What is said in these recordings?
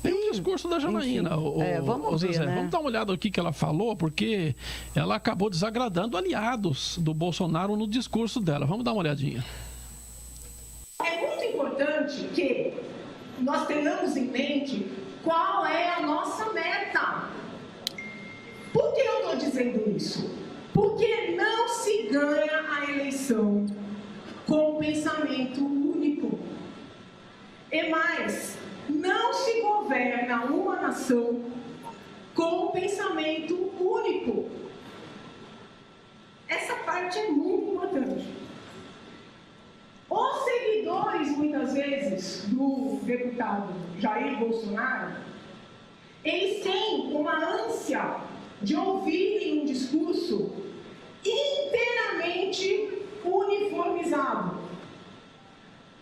Tem o discurso da Janaína. Vamos ver, Zezé, né? vamos dar uma olhada no que ela falou, porque ela acabou desagradando aliados do Bolsonaro no discurso dela. Vamos dar uma olhadinha. É muito importante que nós tenhamos em mente qual é a nossa meta. Por que eu estou dizendo isso? Porque não se ganha a eleição com um pensamento único. E mais, não se governa uma nação com um pensamento único. Essa parte é muito importante. Os seguidores, muitas vezes, do deputado Jair Bolsonaro, eles têm uma ânsia de ouvirem um discurso inteiramente uniformizado.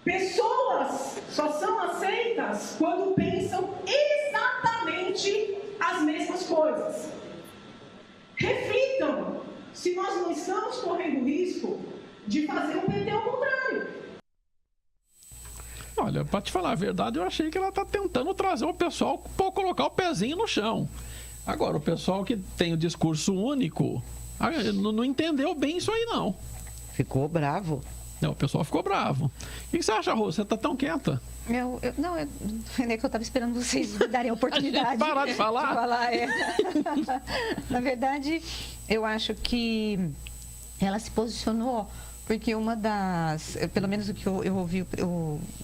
Pessoas só são aceitas quando pensam exatamente as mesmas coisas. Reflitam se nós não estamos correndo risco de fazer o PT ao contrário. Olha, para te falar a verdade, eu achei que ela está tentando trazer o pessoal para colocar o pezinho no chão. Agora, o pessoal que tem o discurso único não entendeu bem isso aí, não. Ficou bravo. Não, o pessoal ficou bravo. O que você acha, Rô? Você está tão quieta? Não, é que eu estava esperando vocês me darem a oportunidade parar de falar? Na verdade, eu acho que ela se posicionou porque uma das, pelo menos o que eu ouvi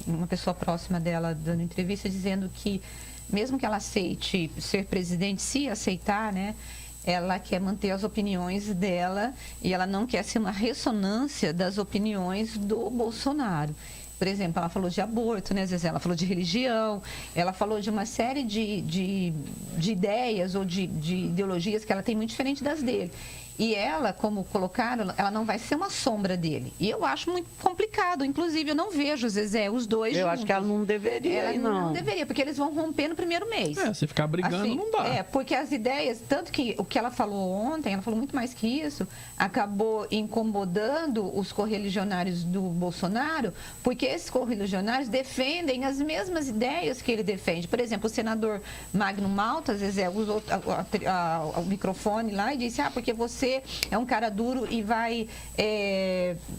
uma pessoa próxima dela dando entrevista dizendo que mesmo que ela aceite ser presidente, se aceitar, né, ela quer manter as opiniões dela e ela não quer ser uma ressonância das opiniões do Bolsonaro. Por exemplo, ela falou de aborto, né, Zezé? Ela falou de religião, ela falou de uma série de ideias ou de ideologias que ela tem muito diferente das dele. E ela, como colocaram, ela não vai ser uma sombra dele. E eu acho muito complicado. Inclusive, eu não vejo, Zezé, os dois Eu juntos. acho que ela não deveria, ela não deveria, porque eles vão romper no primeiro mês. Se ficar brigando, assim, não dá. Porque as ideias, tanto que o que ela falou ontem, ela falou muito mais que isso, acabou incomodando os correligionários do Bolsonaro, porque esses correligionários defendem as mesmas ideias que ele defende. Por exemplo, o senador Magno Malta, Zezé, usou o microfone lá e disse, porque você é um cara duro e vai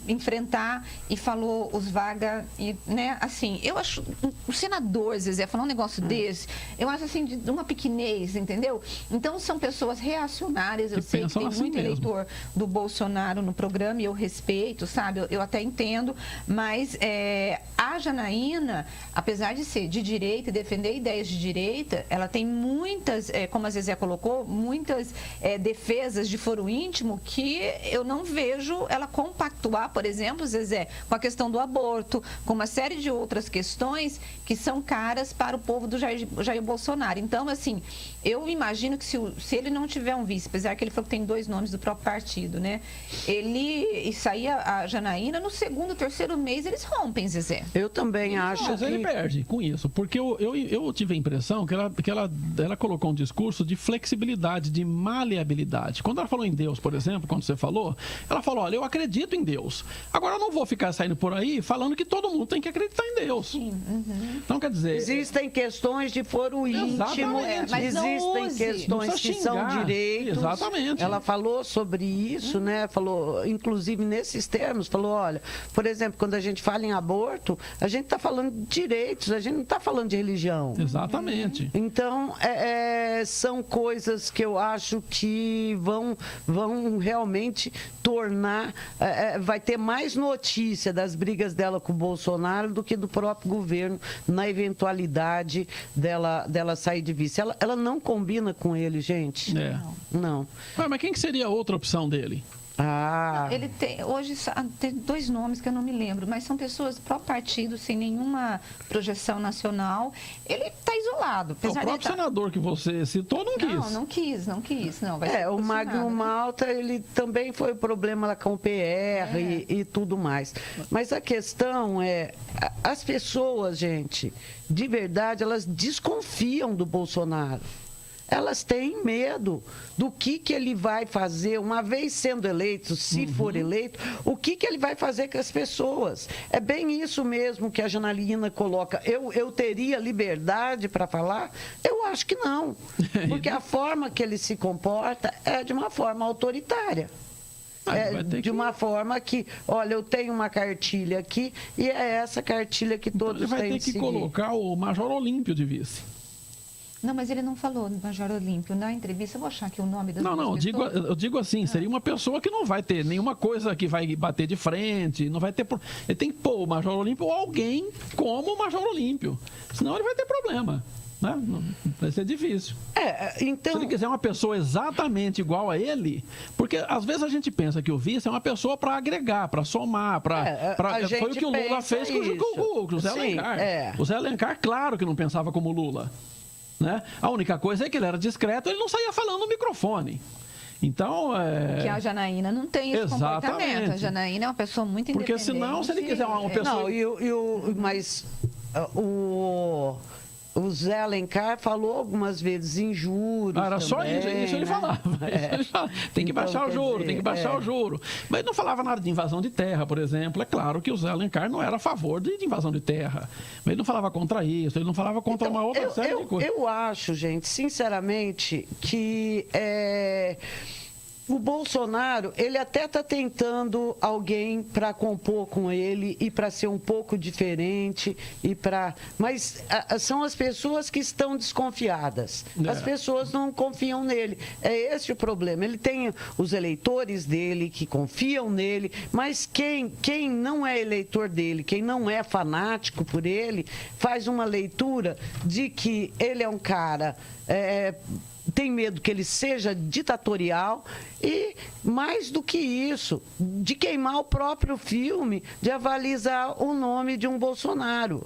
enfrentar, e falou os vaga, e, né, assim, eu acho, o senador, Zezé, falar um negócio desse, eu acho assim, de uma pequenez, entendeu? Então, são pessoas reacionárias, eu sei que tem assim muito mesmo. eleitor do Bolsonaro no programa, e eu respeito, sabe, eu até entendo, mas a Janaína, apesar de ser de direita e defender ideias de direita, ela tem muitas, como a Zezé colocou, muitas defesas de foro íntimo que eu não vejo ela compactuar, por exemplo, Zezé, com a questão do aborto, com uma série de outras questões que são caras para o povo do Jair Bolsonaro. Então, assim, eu imagino que se ele não tiver um vice, apesar que ele falou que tem 2 nomes do próprio partido, né? E sair a Janaína, no segundo, terceiro mês, eles rompem, Zezé. Eu também acho Mas ele perde com isso, porque eu tive a impressão que ela colocou um discurso de flexibilidade, de maleabilidade. Quando ela falou em Deus, por exemplo, quando você falou, ela falou, olha, eu acredito em Deus. Agora, eu não vou ficar saindo por aí falando que todo mundo tem que acreditar em Deus. Sim, Então, quer dizer... Existem questões de foro íntimo, mas não existem use. questões que são direitos. Exatamente. Ela falou sobre isso, né? Falou, inclusive, nesses termos, falou, olha, por exemplo, quando a gente fala em aborto, a gente está falando de direitos, a gente não está falando de religião. Exatamente. Então, são coisas que eu acho que vão realmente tornar... vai ter mais notícia das brigas dela com o Bolsonaro do que do próprio governo, na eventualidade dela sair de vice. Ela não combina com ele, gente. Não. Mas quem que seria a outra opção dele? Ele tem, hoje tem 2 nomes que eu não me lembro, mas são pessoas do próprio partido, sem nenhuma projeção nacional. Ele está isolado. O próprio senador que você citou não quis. Não quis. Não, vai ser o Magno Malta, ele também foi problema lá com o PR e tudo mais. Mas a questão as pessoas, gente, de verdade, elas desconfiam do Bolsonaro. elas têm medo do que ele vai fazer, uma vez sendo eleito, se for eleito, o que ele vai fazer com as pessoas. É bem isso mesmo que a Janaína coloca. Eu teria liberdade para falar? Eu acho que não. Porque a forma que ele se comporta é de uma forma autoritária. De uma forma que, olha, eu tenho uma cartilha aqui e é essa cartilha que todos então, ele têm vai de ter que seguir. colocar o Major Olímpio de vice. Não, mas ele não falou do Major Olímpio. Na entrevista, eu vou achar aqui o nome das Não, eu digo assim, seria uma pessoa que não vai ter nenhuma coisa que vai bater de frente, não vai ter... Ele tem que pôr o Major Olímpio ou alguém como o Major Olímpio. Senão ele vai ter problema. Né? Vai ser difícil. Então... Se ele quiser uma pessoa exatamente igual a ele, porque às vezes a gente pensa que o vice é uma pessoa para agregar, para somar, foi o que o Lula fez com o José Alencar. O José Alencar, claro que não pensava como o Lula. Né? A única coisa é que ele era discreto, ele não saía falando no microfone. Então, que a Janaína não tem esse comportamento. A Janaína é uma pessoa muito independente. Porque senão, se ele quiser uma pessoa... Não, mas o Zé Alencar falou algumas vezes em juros. Era só isso ele falava. Tem que baixar o juro, tem que baixar o juro. Mas ele não falava nada de invasão de terra, por exemplo. É claro que o Zé Alencar não era a favor de invasão de terra. Mas ele não falava contra isso, ele não falava contra uma outra série de coisas. Eu acho, gente, sinceramente, que o Bolsonaro, ele até está tentando alguém para compor com ele e para ser um pouco diferente mas são as pessoas que estão desconfiadas. As pessoas não confiam nele. É esse o problema. Ele tem os eleitores dele que confiam nele, mas quem não é eleitor dele, quem não é fanático por ele, faz uma leitura de que ele é um cara... tem medo que ele seja ditatorial e, mais do que isso, de queimar o próprio filme, de avalizar o nome de um Bolsonaro.